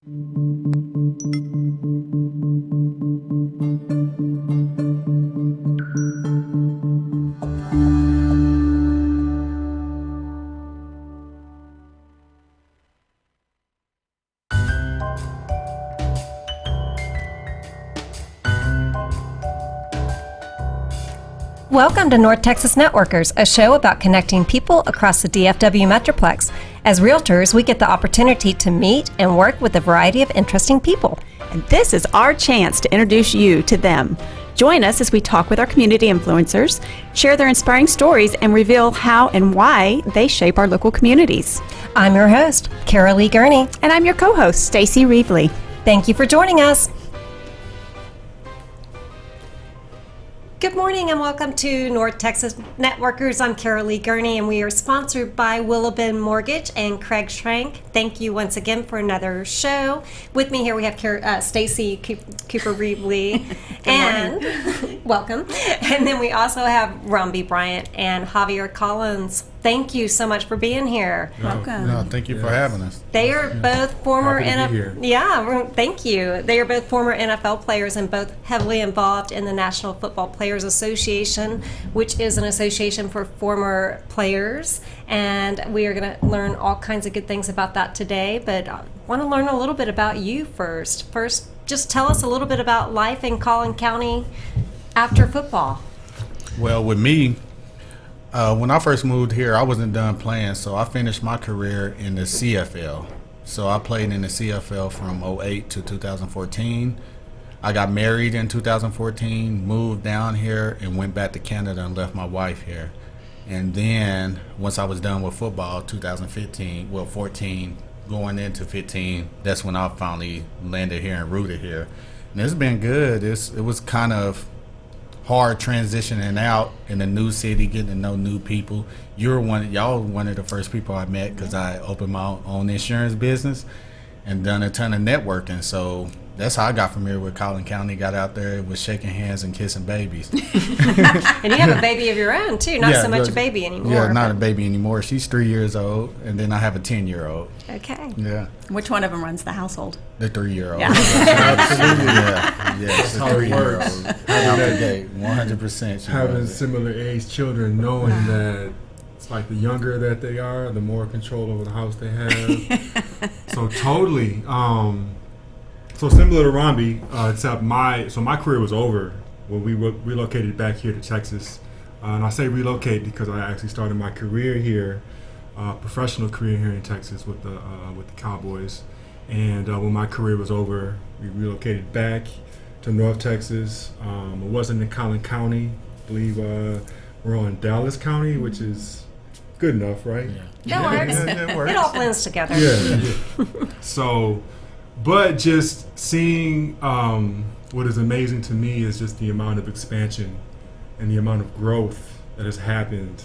Welcome to North Texas Networkers, a show about connecting people across the DFW Metroplex. As realtors, we get the opportunity to meet and work with a variety of interesting people. And this is our chance to introduce you to them. Join us as we talk with our community influencers, share their inspiring stories, and reveal how and why they shape our local communities. I'm your host, Caralee Gurney. And I'm your co-host, Stacy Revely. Thank you for joining us. Good morning and welcome to North Texas Networkers. I'm Caralee Gurney and we are sponsored by Willow Bend Mortgage and Craig Schrank. Thank you once again for another show. With me here we have Stacy Cooper Revely and welcome. And then we also have Romby Bryant and Javiar Collins. Thank you so much for being here. Welcome. No, thank you for having us. They are both former NFL. Yeah, thank you. They are both former NFL players and both heavily involved in the National Football Players Association, which is an association for former players. And we are going to learn all kinds of good things about that today. But I want to learn a little bit about you first. First, just tell us a little bit about life in Collin County after football. Well, with me, when I first moved here, I wasn't done playing, so I finished my career in the CFL. So I played in the CFL from 2008 to 2014. I got married in 2014, moved down here, and went back to Canada and left my wife here. And then once I was done with football, 14, going into 15, that's when I finally landed here and rooted here. And it's been good. It was kind of hard transitioning out in a new city, getting to know new people. Y'all one of the first people I met because I opened my own insurance business and done a ton of networking. So that's how I got familiar with Collin County. Got out there, was shaking hands and kissing babies. And you have a baby of your own too, not so much a baby anymore. Yeah, not a baby anymore. She's 3 years old, and then I have a 10-year-old. Okay. Yeah. Which one of them runs the household? The 3-year-old. Yeah. Absolutely. Yeah. Yes, the how it 3-year-old. works. Out the gate, 100%. Having similar age children, knowing that it's like the younger that they are, the more control over the house they have. So totally. So similar to Romby, except my career was over when we relocated back here to Texas. And I say relocate because I actually started my career here, professional career here in Texas with the Cowboys. And when my career was over, we relocated back to North Texas. It wasn't in Collin County. I believe we're on Dallas County, which is good enough, right? That works. It works. It all blends together. Yeah. So, but just seeing what is amazing to me is just the amount of expansion and the amount of growth that has happened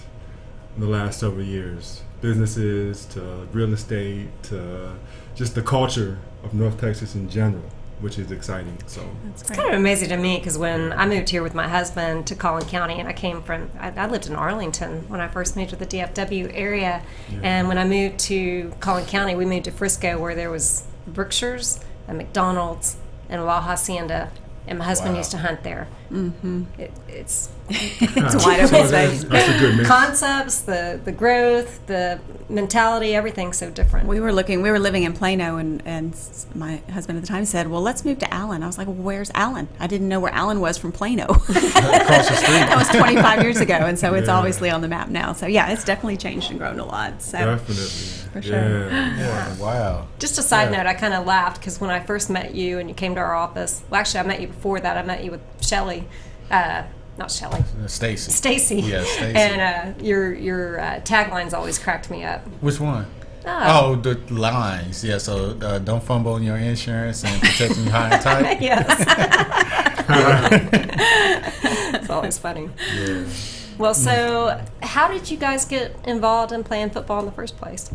in the last several years. Businesses to real estate to just the culture of North Texas in general, which is exciting. So It's kind of amazing to me because when I moved here with my husband to Collin County, and I lived in Arlington when I first moved to the DFW area, and when I moved to Collin County, we moved to Frisco where there was Brookshires, a McDonald's, and La Hacienda, and my husband used to hunt there. Mm-hmm. It's wide open space. that's a good mix. Concepts, the growth, the mentality, everything's so different. We were living in Plano, and my husband at the time said, well, let's move to Allen. I was like, well, where's Allen? I didn't know where Allen was from Plano. Across the street. That was 25 years ago, and so it's obviously on the map now. So yeah, it's definitely changed and grown a lot. So Definitely. For sure. Yeah. Wow. Just a side note, I kind of laughed because when I first met you and you came to our office, well, actually, I met you before that. I met you with Shelly, not Shelly, Stacy. Stacy. Yeah, Stacy. And your taglines always cracked me up. Which one? Oh, the lines. Yeah, so don't fumble on your insurance and protecting you high and tight. yes. It's always funny. Yeah. Well, so how did you guys get involved in playing football in the first place?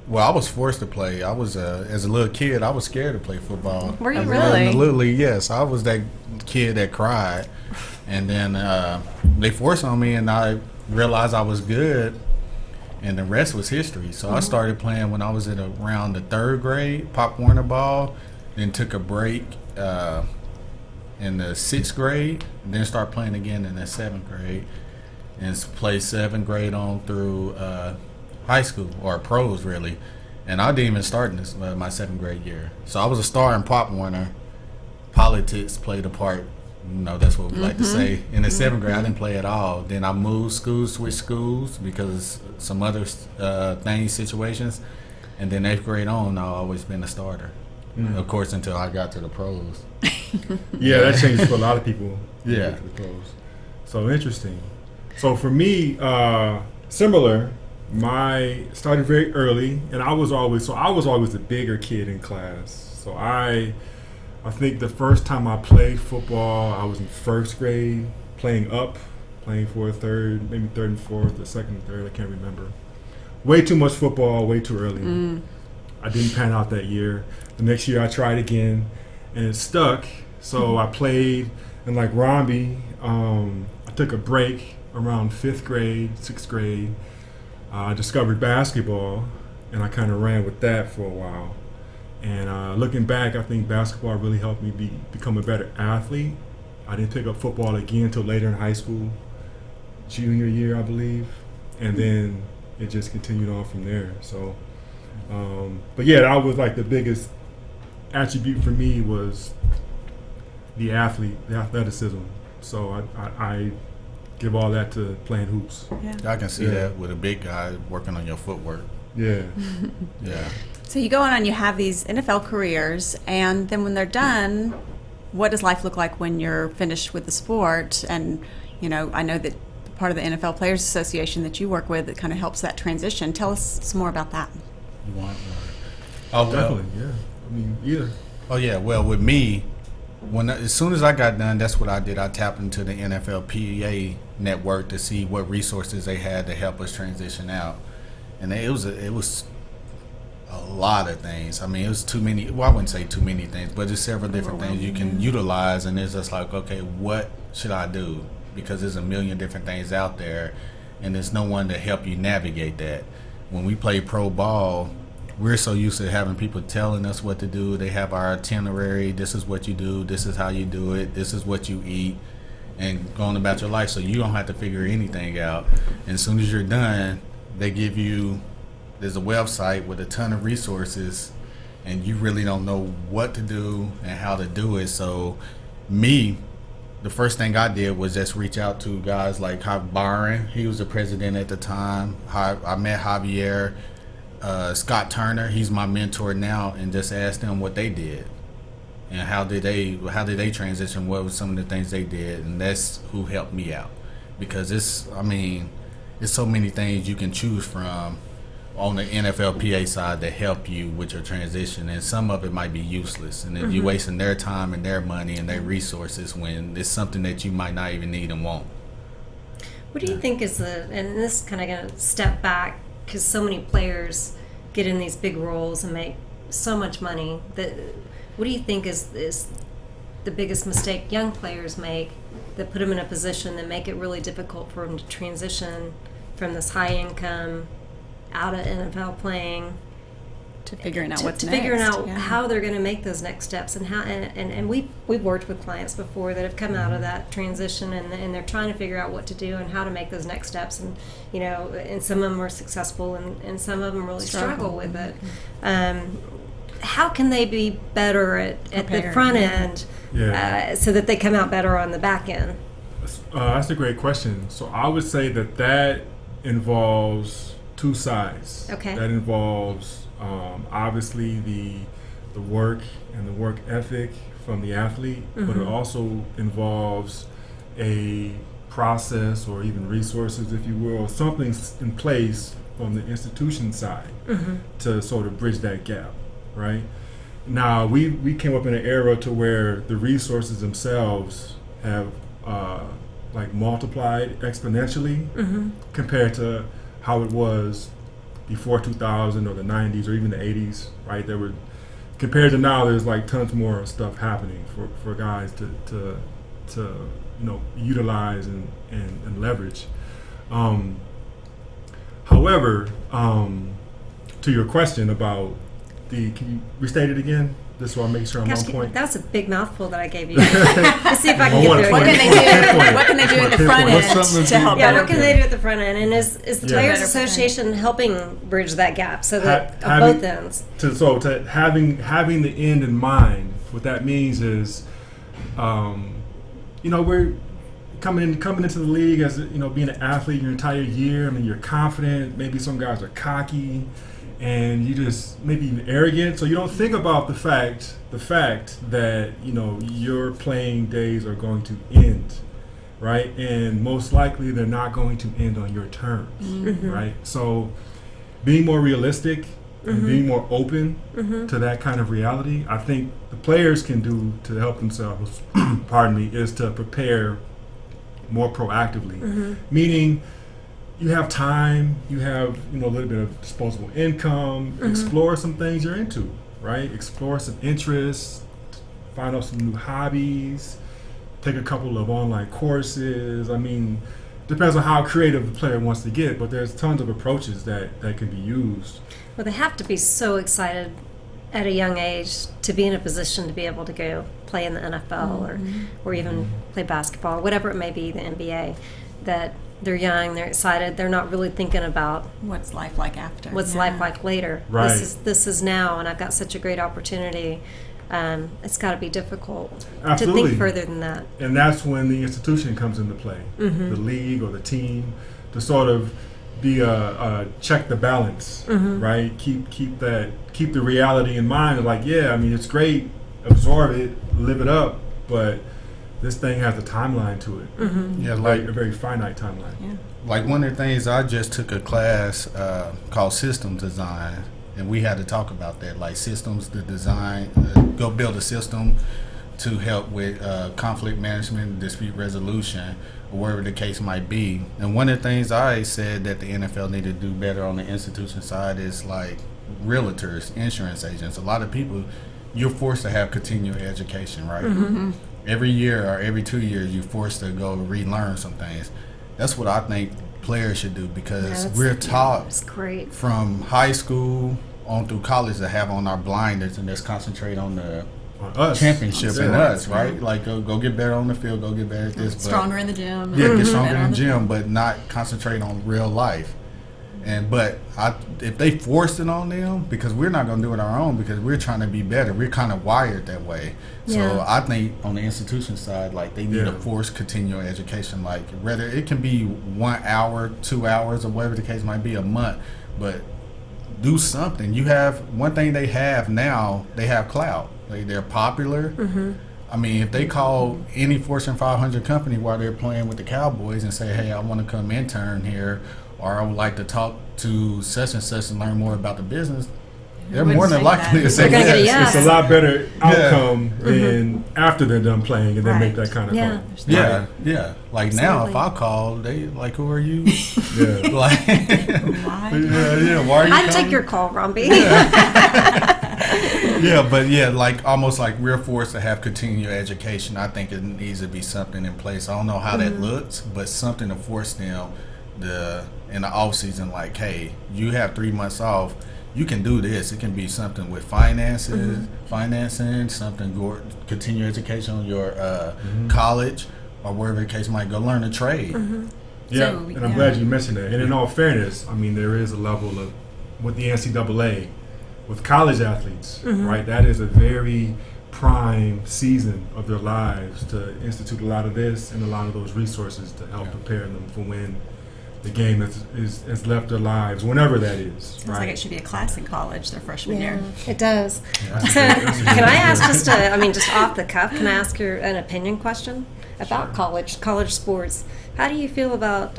Well, I was forced to play. I was as a little kid, I was scared to play football. Were you really? In the Little League, yes. I was that kid that cried, and then they forced on me, and I realized I was good. and the rest was history. So I started playing when I was at around the 3rd grade, Pop Warner ball, then took a break in the 6th grade, and then start playing again in the 7th grade, and play 7th grade on through high school, or pros really. And I didn't even start in this, my 7th grade year. So I was a star in Pop Warner. Politics played a part. That's what we like to say. In the 7th grade, I didn't play at all. Then I moved schools, switched schools because some other situations. And then 8th grade on, I've always been a starter. Of course, until I got to the pros. Yeah, that changed for a lot of people. Yeah. To the pros. So interesting. So for me, similar. My started very early, and I was always the bigger kid in class. So I think the first time I played football, I was in 1st grade, playing for a 3rd, maybe 3rd and 4th, or 2nd and 3rd, I can't remember. Way too much football, way too early. I didn't pan out that year. The next year I tried again, and it stuck. So I played, and like Romby, I took a break around 5th grade, 6th grade. I discovered basketball, and I kind of ran with that for a while. And looking back, I think basketball really helped me become a better athlete. I didn't pick up football again until later in high school, junior year, I believe. And then it just continued on from there. So, but yeah, that was like the biggest attribute for me was the athleticism. So I give all that to playing hoops. Yeah. I can see that with a big guy working on your footwork. Yeah. Yeah. So you go on and you have these NFL careers, and then when they're done, what does life look like when you're finished with the sport? And, I know that part of the NFL Players Association that you work with, it kind of helps that transition. Tell us some more about that. You want more? Oh, Definitely, yeah. I mean, either. Oh, yeah. Well, with me, as soon as I got done, that's what I did. I tapped into the NFLPA Network to see what resources they had to help us transition out. And it was a lot of things. I mean, it was too many. Well, I wouldn't say too many things, but there's several different things you can utilize. And it's just like, okay, what should I do? Because there's a million different things out there, and there's no one to help you navigate that. When we play pro ball, we're so used to having people telling us what to do. They have our itinerary. This is what you do. This is how you do it. This is what you eat, and going about your life. So you don't have to figure anything out. And as soon as you're done, they give you, there's a website with a ton of resources, and you really don't know what to do and how to do it. So me, the first thing I did was just reach out to guys like Byron. He was the president at the time. I met Javiar. Scott Turner, he's my mentor now, and just asked them what they did and how did they transition, what was some of the things they did, and that's who helped me out, because it's so many things you can choose from on the NFLPA side to help you with your transition, and some of it might be useless, and if you're wasting their time and their money and their resources when it's something that you might not even need and want. What do you think is and this is kind of going to step back, because so many players get in these big roles and make so much money, what do you think is the biggest mistake young players make that put them in a position that make it really difficult for them to transition from this high income out of NFL playing To figuring out what's to next. figuring out how they're going to make those next steps, and how and we've worked with clients before that have come out of that transition, and they're trying to figure out what to do and how to make those next steps, and and some of them are successful, and some of them really struggle with it. How can they be better at the front end so that they come out better on the back end? That's a great question. So I would say that involves two sides. Okay. That involves obviously the work and the work ethic from the athlete, but it also involves a process or even resources, if you will, or something in place from the institution side to sort of bridge that gap, right? Now, we came up in an era to where the resources themselves have multiplied exponentially compared to how it was before 2000 or the 90s or even the 80s, right? There were, compared to now, there's like tons more stuff happening for guys to utilize and leverage. However, However, to your question about can you restate it again? Just so I make sure I'm Gosh, on point. that was a big mouthful that I gave you. Let's see if I can get through What it. can they do at the front What's end something to help? Yeah, better what can they do at the front end? And is the Yeah. Players Better Association helping bridge that gap so that on Having- both ends? To having the end in mind, what that means is, we're coming into the league as being an athlete your entire year. I mean, you're confident. Maybe some guys are cocky, and you just maybe even arrogant. So you don't think about the fact that your playing days are going to end, right? And most likely they're not going to end on your terms, right? So being more realistic and being more open to that kind of reality, I think the players can do to help themselves, pardon me, is to prepare more proactively. Meaning you have time, you have a little bit of disposable income, explore some things you're into, right? Explore some interests, find out some new hobbies, take a couple of online courses. I mean, depends on how creative the player wants to get, but there's tons of approaches that can be used. Well, they have to be so excited at a young age to be in a position to be able to go play in the NFL or even play basketball, whatever it may be, the NBA, that they're young, they're excited, they're not really thinking about What's life like after? what's life like later. Right. This is now, and I've got such a great opportunity. It's got to be difficult Absolutely. to think further than that. And that's when the institution comes into play, the league or the team, to sort of be a check the balance, right? Keep the reality in mind. Like, yeah, I mean, it's great, absorb it, live it up, but this thing has a timeline to it. Yeah, Like like a very finite timeline. Yeah. like one of the things, I just took a class called systems design, and we had to talk about that, like systems to design, go build a system to help with conflict management, dispute resolution, or whatever the case might be. And one of the things I said that the NFL needed to do better on the institution side is like realtors, insurance agents. A lot of people, you're forced to have continuing education, right? Every year or every 2 years, you're forced to go relearn some things. That's what I think players should do, because we're taught It's great. from high school on through college to have on our blinders and just concentrate on the On us. championship and Yeah. us, right? Like go get better on the field, go get better at this. Stronger in the gym. Yeah, get stronger better in on the gym, but not concentrate on real life. But if they forced it on them, because we're not going to do it our own, because we're trying to be better. We're kind of wired that way. So Yeah. I think on the institution side, like they need to force continual education. Like whether it can be 1 hour, 2 hours, or whatever the case might be, a month, but do something. You have one thing they have now. They have clout. They're popular. I mean, if they call any Fortune 500 company while they're playing with the Cowboys and say, "Hey, I want to come intern here," or "I would like to talk to such and such and learn more about the business," they're more than say likely that? to say They're gonna get a yes. yes. It's a lot better outcome than after they're done playing and then make that kind of Yeah. call. Yeah, yeah. Like now, if Absolutely. I call, they like, "Who are you?" Yeah. Like, Why? yeah. Why are you? I'd take coming? your call, Romby. Yeah, but yeah, like almost like we're forced to have continual education. I think it needs to be something in place. I don't know how that looks, but something to force them in the off season. Like, hey, you have 3 months off. You can do this. It can be something with financing, something continue education on your college or wherever the case might go. Learn a trade. Yeah, So, and I'm glad you mentioned that. And in all fairness, I mean, there is a level of, with the NCAA, with college athletes, right? That is a very prime season of their lives to institute a lot of this and a lot of those resources to help prepare them for when the game has left their lives, whenever that is. Sounds like it should be a class in college their freshman year. It does. So, can I ask just off the cuff, can I ask you an opinion question about college sports? How do you feel about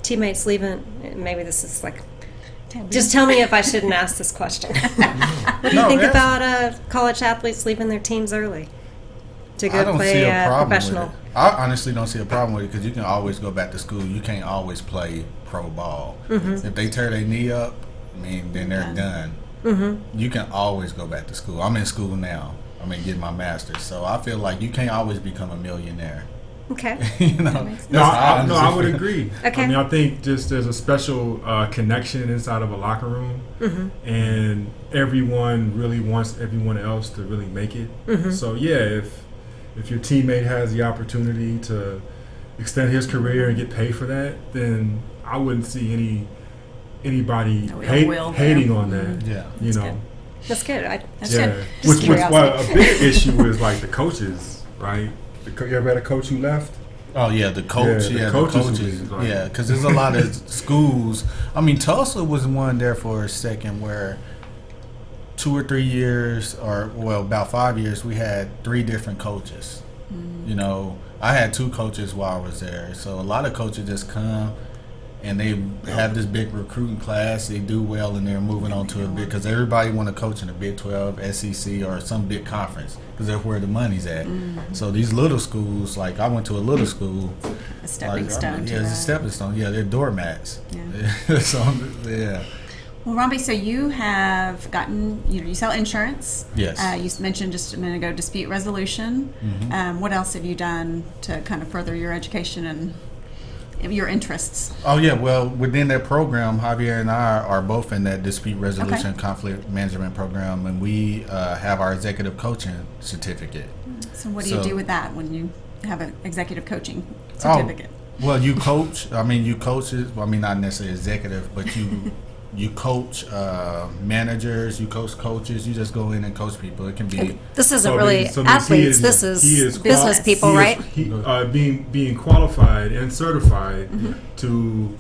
teammates leaving? Maybe this is like, just tell me if I shouldn't ask this question. What do you think about college athletes leaving their teams early to go play professional? With it. I honestly don't see a problem with it, because you can always go back to school. You can't always play pro ball. If they tear their knee up, I mean, then they're done. You can always go back to school. I'm in school now. I'm getting my master's, so I feel like you can't always become a millionaire. Okay. you know, makes No, that's how I understand would it. agree. Okay. I mean, I think just there's a special connection inside of a locker room, and everyone really wants everyone else to really make it. So yeah, if your teammate has the opportunity to extend his career and get paid for that, then I wouldn't see anybody No ill will there. hating on that. Yeah. You That's know. good. That's good. That's Yeah. good. Just Which well, curiosity. a big issue is like the coaches, right? You ever had a coach who left? Oh yeah, the coach. Yeah, the Yeah, the coaches coaches. was like- Yeah, because there's a lot of schools. I mean, Tulsa was one there for a second where 2 or 3 years, or well, about 5 years, we had 3 different coaches. You know, I had 2 coaches while I was there. So a lot of coaches just come and they have this big recruiting class. They do well, and they're moving on to a big, because everybody want to coach in the Big 12, SEC, or some big conference, because that's where the money's at. So these little schools, like I went to a little school. A stepping Like, stone. to Yeah, it's a that. stepping stone. Yeah, they're doormats. Yeah. So yeah. Well, Romby, so you have gotten, you sell insurance. Yes. You mentioned just a minute ago dispute resolution. What else have you done to kind of further your education and your interests? Oh yeah, well within that program, Javier and I are both in that dispute resolution conflict management program, and we have our executive coaching certificate. So what do you So- do with that when you have an executive coaching Oh, certificate? well, you coach. I mean, you coaches. Well, I mean, not necessarily executive, but you coach managers. You coach coaches. You just go in and coach people. It can be. This isn't So really means he athletes. is- This he is is business quali- people, He right? is, being qualified and certified to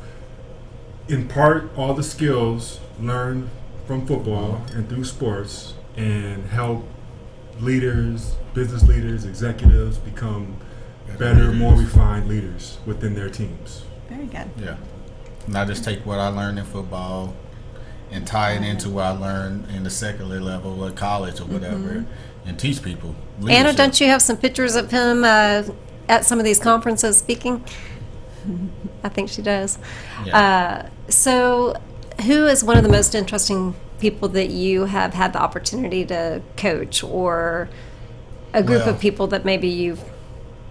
impart all the skills learned from football and through sports, and help leaders, business leaders, executives become better, more refined leaders within their teams. Very good. Yeah. And I just take what I learned in football and tie it into what I learned in the secular level of college or whatever, and teach people. Anna, leadership. don't you have some pictures of him at some of these conferences speaking? I think she does. Yeah. So, who is one of the most interesting people that you have had the opportunity to coach, or a group Well- of people that maybe you've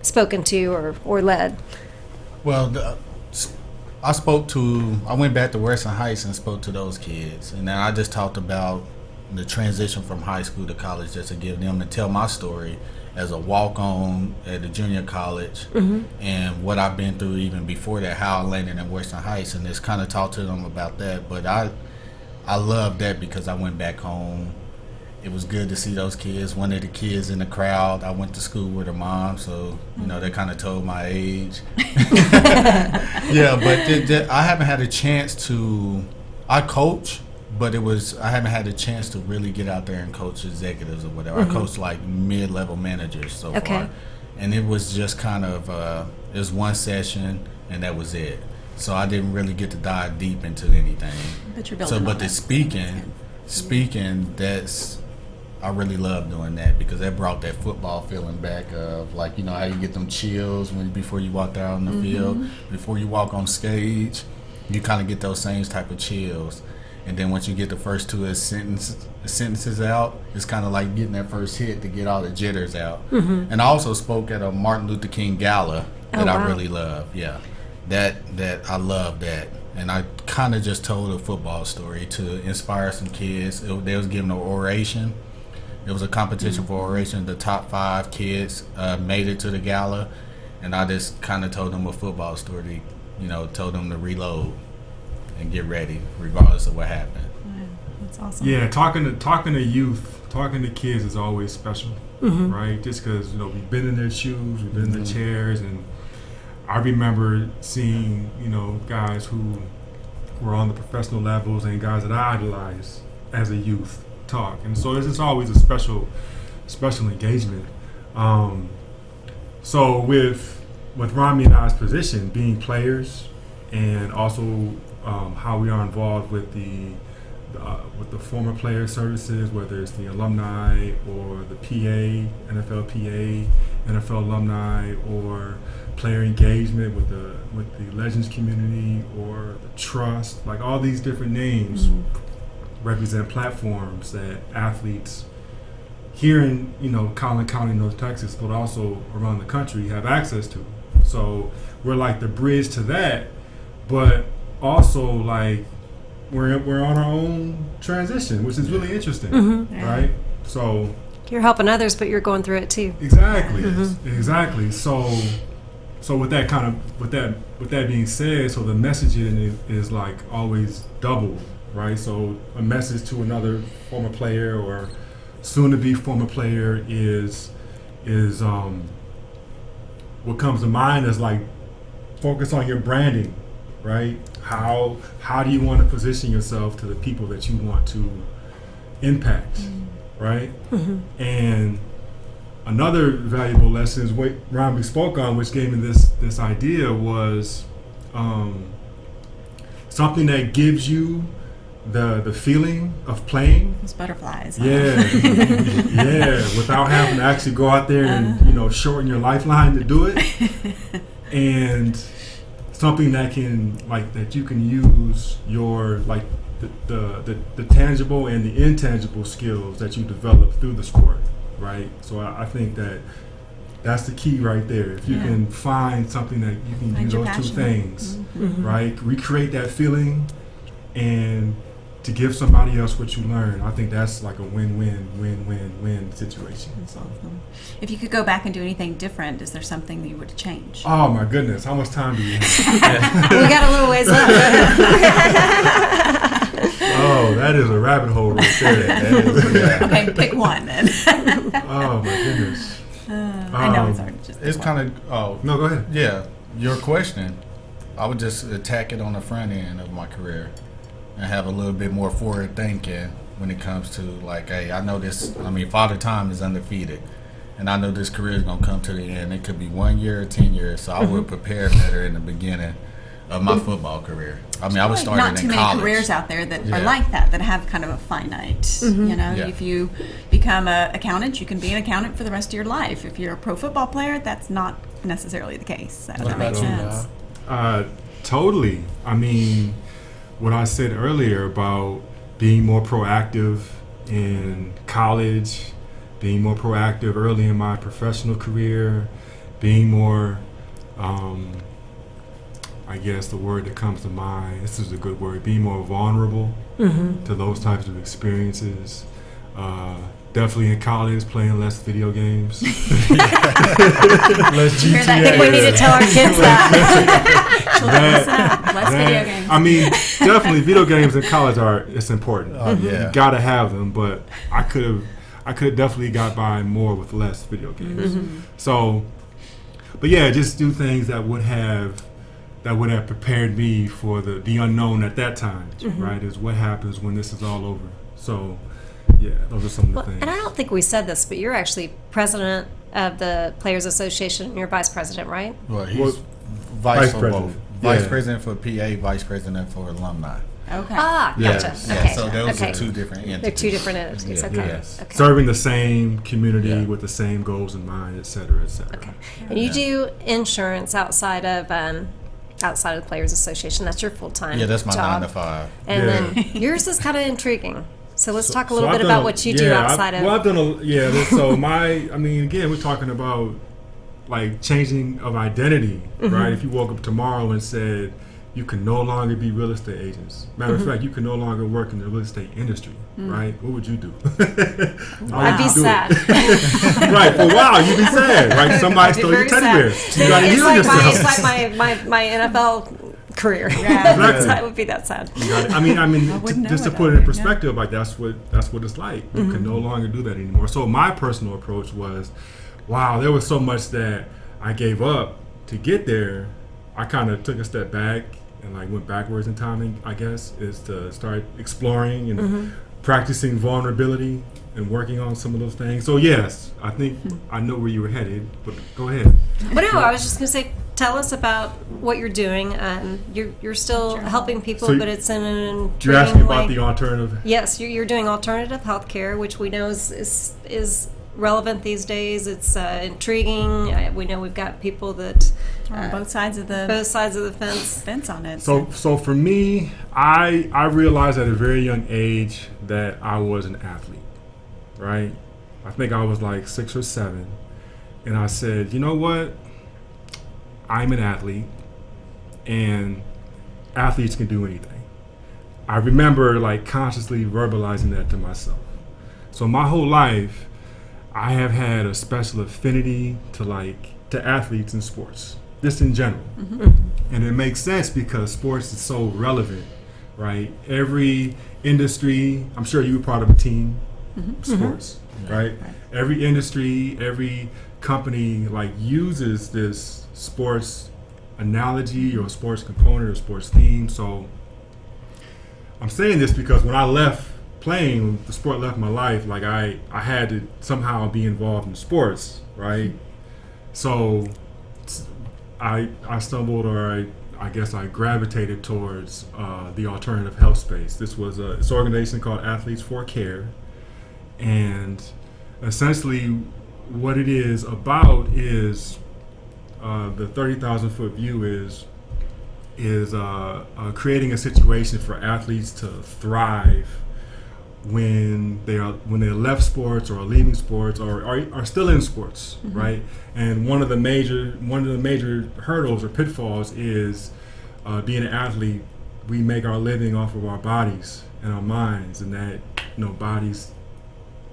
spoken to or led? Well, I went back to Western Heights and spoke to those kids. And then I just talked about the transition from high school to college, just to give them and tell my story as a walk-on at a junior college, and what I've been through even before that, how I landed in Western Heights, and just kind of talk to them about that. But I love that because I went back home. It was good to see those kids. One of the kids in the crowd, I went to school with her mom, so they kind of told my age. Yeah, but I haven't had a chance to. I coach, but I haven't had a chance to really get out there and coach executives or whatever. I coached like mid-level managers so far, and it was just kind of it was one session and that was it. So I didn't really get to dive deep into anything. But you're building So, on but the that. speaking, I really love doing that because that brought that football feeling back of, like, how you get them chills before you walk out on the field, before you walk on stage, you kind of get those same type of chills. And then once you get the first 2 sentences out, it's kind of like getting that first hit to get all the jitters out. And I also spoke at a Martin Luther King gala that I really love. Yeah, that I love that. And I kind of just told a football story to inspire some kids. They was giving an oration. It was a competition for oration. The top 5 kids made it to the gala, and I just kind of told them a football story. Told them to reload and get ready, regardless of what happened. Wow, that's awesome. Yeah, talking to youth, talking to kids is always special, right? Just because we've been in their shoes, we've been in the chairs, and I remember seeing guys who were on the professional levels and guys that I idolized as a youth talk, and so it's just always a special engagement. So with Romby and I's position, being players, and also how we are involved with the former player services, whether it's the alumni or the PA, NFLPA, NFL alumni, or player engagement with the Legends community or the Trust, like all these different names represent platforms that athletes here in Collin County, North Texas, but also around the country have access to. So we're like the bridge to that, but also like we're on our own transition, which is really interesting, right? So You're helping others, but you're going through it too. exactly, exactly. So with that being said, so the messaging is like always double, right? So a message to another former player or soon to be former player is what comes to mind is like focus on your branding, right? How do you want to position yourself to the people that you want to impact, right? And another valuable lesson is what Romby spoke on, which gave me this idea was something that gives you the feeling of playing. Those butterflies. Yeah, yeah, without having to actually go out there and shorten your lifeline to do it, and something that you can use your like the tangible and the intangible skills that you develop through the sport, right? So I think that's the key right there. If you can find something that you can Find do your those two passion. things, right? Recreate that feeling and to give somebody else what you learn, I think that's like a win-win situation. That's awesome. If you could go back and do anything different, is there something that you would change? Oh my goodness, how much time do we have? We got a little ways left. Oh, that is a rabbit hole right there. Okay, pick one then. Oh my goodness. I know it's hard. Just It's pick one. kind of No, go ahead. yeah. Your question, I would just attack it on the front end of my career and have a little bit more forward thinking when it comes to like, hey, I know this. I mean, Father Time is undefeated, and I know this career is gonna come to the end. It could be 1 year or 10 years, so I would prepare better in the beginning of my football career. I mean, I was starting Not too in many college. careers out there that Yeah. are like that have kind of a finite, Yeah. If you become an accountant, you can be an accountant for the rest of your life. If you're a pro football player, that's not necessarily the case. So that makes sense. Totally. I mean, what I said earlier about being more proactive in college, being more proactive early in my professional career, being more, I guess the word that comes to mind, this is a good word, being more vulnerable to those types of experiences. Definitely in college, playing less video games. Less You hear that? I think we need to tell our kids that. Less video games. I mean, definitely video games in college it's important. Yeah. You gotta have them, but I could have definitely got by more with less video games. So, but yeah, just do things that would have prepared me for the unknown at that time, right? Is what happens when this is all over. So, yeah, those are some of the things. And I don't think we said this, but you're actually president of the Players Association. You're vice president, right? Well, he's Well, vice for president. both. Vice Yeah. president for PA, vice president for alumni. Okay. Ah, gotcha. Yeah, Okay. so those okay. are two different entities. They're two different entities. Yeah. Okay. Yes. Okay. Serving the same community Yeah. with the same goals in mind, et cetera, et cetera. Okay. And you do insurance outside of the Players Association. That's your full time. Yeah, that's my job. 9 to 5. And Yeah. then yours is kind of intriguing. So let's talk a little I've bit done about what you do outside of. Well, I've done so again, we're talking about like changing of identity, right? If you woke up tomorrow and said you can no longer be real estate agents. Matter of fact, you can no longer work in the real estate industry, right? What would you do? I'd be sad. Right, for a while you'd be sad, right? Somebody I'd be stole your very teddy sad. bear. You gotta heal yourself. It's like my NFL career. Exactly. That would be that sad. I mean, wouldn't know just to it put out it in there, perspective, like that's what it's like. You can no longer do that anymore. So my personal approach was, wow, there was so much that I gave up to get there. I kind of took a step back and like went backwards in time. I guess is to start exploring and practicing vulnerability and working on some of those things. So yes, I think I know where you were headed. But go ahead. But no, I was just going to say, tell us about what you're doing. You're still helping people, So but it's in an You're intriguing asking way. about the alternative. Yes, you're doing alternative healthcare, which we know is relevant these days. It's intriguing. We know we've got people that On both sides of the both sides of the fence. fence on it. So for me, I realized at a very young age that I was an athlete, right? I think I was like 6 or 7, and I said, you know what? I'm an athlete, and athletes can do anything. I remember like consciously verbalizing that to myself. So my whole life, I have had a special affinity to athletes in sports, just in general. And it makes sense because sports is so relevant, right? Every industry, I'm sure you were part of a team, sports, right? Every industry, every company like uses this sports analogy or sports component or sports theme. So I'm saying this because when I left playing, the sport left my life, like I had to somehow be involved in sports, right? So I stumbled, or I guess I gravitated towards the alternative health space. This was this organization called Athletes for Care, and essentially what it is about is the 30,000 foot view is creating a situation for athletes to thrive when they left sports or are leaving sports or are still in sports, right? And one of the major hurdles or pitfalls is being an athlete. We make our living off of our bodies and our minds, and that bodies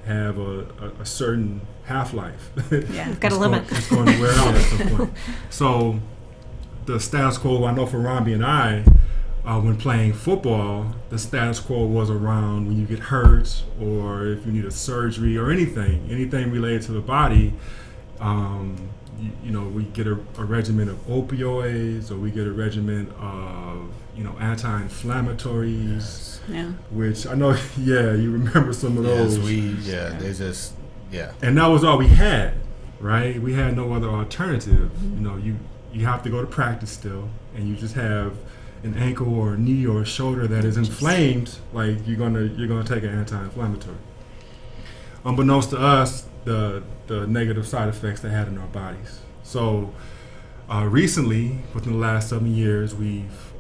have a certain half-life. Yeah, you've got a limit. It's going to wear out at some point. So the status quo, I know for Romby and I, when playing football, the status quo was around when you get hurt or if you need a surgery or anything related to the body. We get a regimen of opioids, or we get a regimen of anti-inflammatories. Yeah. Which I know, you remember some of those. And that was all we had, right? We had no other alternative. You have to go to practice still, and you just have an ankle or a knee or a shoulder that is inflamed. Like you're gonna take an anti-inflammatory. Unbeknownst to us, the negative side effects they had in our bodies. So recently, within the last 7 years, we've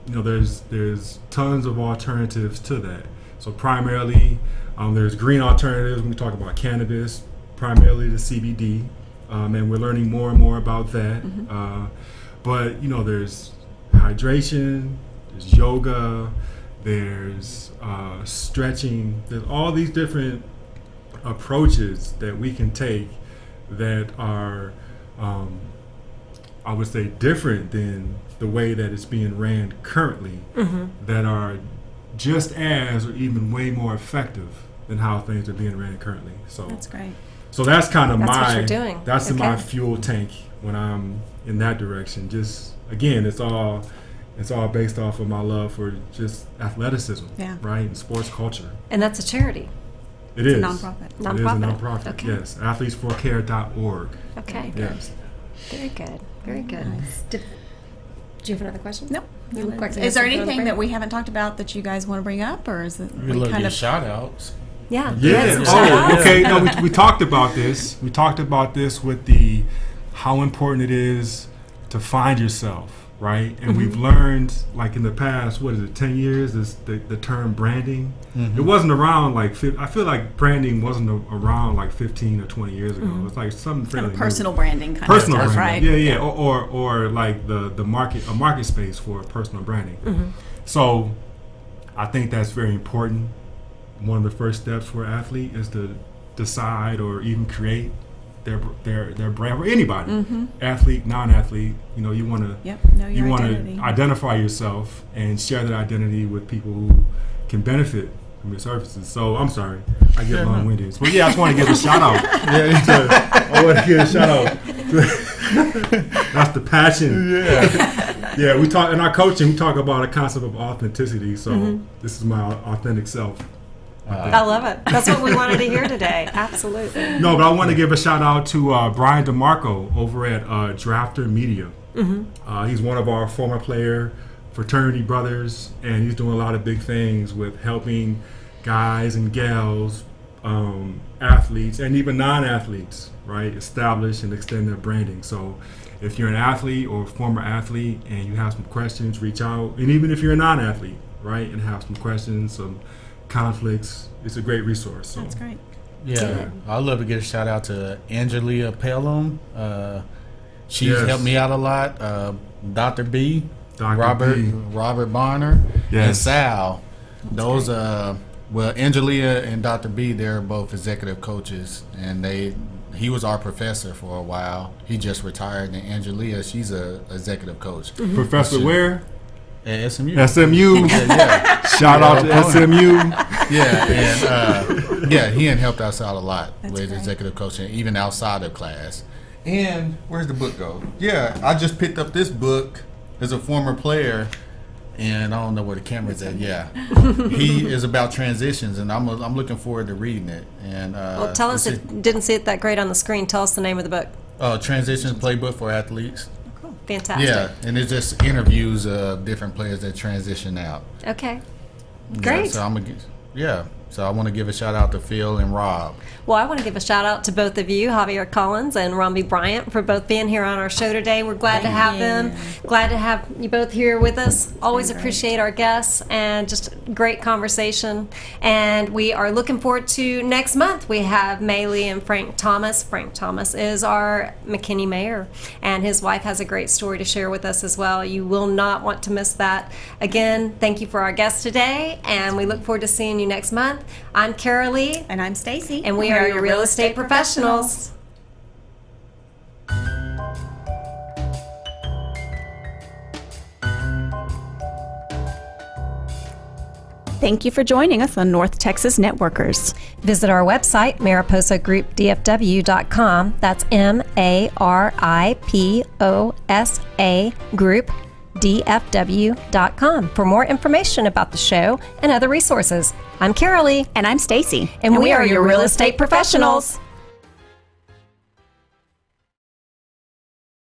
there's tons of alternatives to that. So primarily, there's green alternatives when we talk about cannabis, primarily the CBD, and we're learning more and more about that. But there's hydration, there's yoga, there's stretching. There's all these different approaches that we can take that are, I would say, different than the way that it's being ran currently, that are just as or even way more effective than how things are being ran currently. So that's great. So that's kind of what you're doing. That's my fuel tank when I'm in that direction. Just again, it's all based off of my love for just athleticism, right, and sports culture. And that's a charity. It is a nonprofit. It is a nonprofit. Okay. Yes, athletesforcare.org. Okay. Yes. Very good. Very good. Nice. Do you have another question? No. Quick, Is there anything that we haven't talked about that you guys want to bring up, or is it We kind of shout outs? Yeah. Yeah. Oh, okay. No, we talked about this. We talked about this with how important it is to find yourself, right? And we've learned, like in the past, 10 years, is the term branding. It wasn't around I feel like branding wasn't around like 15 or 20 years ago. It's like something fairly kind of personal new. branding kind Personal of stuff, branding. right? Yeah. Or like the market space for personal branding. So I think that's very important. One of the first steps for an athlete is to decide or even create their brand for anybody, athlete, non-athlete. You want to identify yourself and share that identity with people who can benefit from your services. So I'm sorry, I get long-winded. But yeah, I just want to give a shout out. I want to give a shout out. That's the passion. Yeah. We talk in our coaching. We talk about a concept of authenticity. So this is my authentic self. I love it. That's what we wanted to hear today. Absolutely. No, but I want to give a shout out to Brian DeMarco over at Drafter Media. He's one of our former player fraternity brothers, and he's doing a lot of big things with helping guys and gals, athletes, and even non-athletes, right, establish and extend their branding. So if you're an athlete or a former athlete and you have some questions, reach out. And even if you're a non-athlete, right, and have some questions, some conflicts, it's a great resource. So. That's great. Yeah, I'd love to give a shout out to Angelia Pelham. She's Yes. helped me out a lot. Dr. B, Dr. Robert B. Robert Bonner, and Yes. Sal. Those well, Angelia and Dr. B, they're both executive coaches, and he was our professor for a while. He just retired, and Angelia, she's a executive coach Professor where? at SMU. SMU. Yeah. Shout out to SMU. Yeah, and he had helped us out a lot with great. executive coaching, even outside of class. And where's the book go? Yeah, I just picked up this book as a former player, and I don't know where the camera's at. Yeah, he is about transitions, and I'm looking forward to reading it. And Well, tell us, if you didn't see it that great on the screen, tell us the name of the book. Transitions Playbook for Athletes. Fantastic. Yeah, and it just interviews different players that transition out. Okay. Yeah, Great. so I want to give a shout out to Phil and Rob. Well, I want to give a shout out to both of you, Javiar Collins and Romby Bryant, for both being here on our show today. We're glad to have them. Glad to have you both here with us. Always appreciate our guests, and just great conversation. And we are looking forward to next month. We have Maylee and Frank Thomas. Frank Thomas is our McKinney mayor, and his wife has a great story to share with us as well. You will not want to miss that. Again, thank you for our guests today, and we look forward to seeing you next month. I'm Caralee. And I'm Stacy. And we are your real estate professionals. Thank you for joining us on North Texas Networkers. Visit our website, mariposagroupdfw.com. That's MARIPOSA Group DFW.com for more information about the show and other resources. I'm Caralee. And I'm Stacy. And we are your real estate professionals.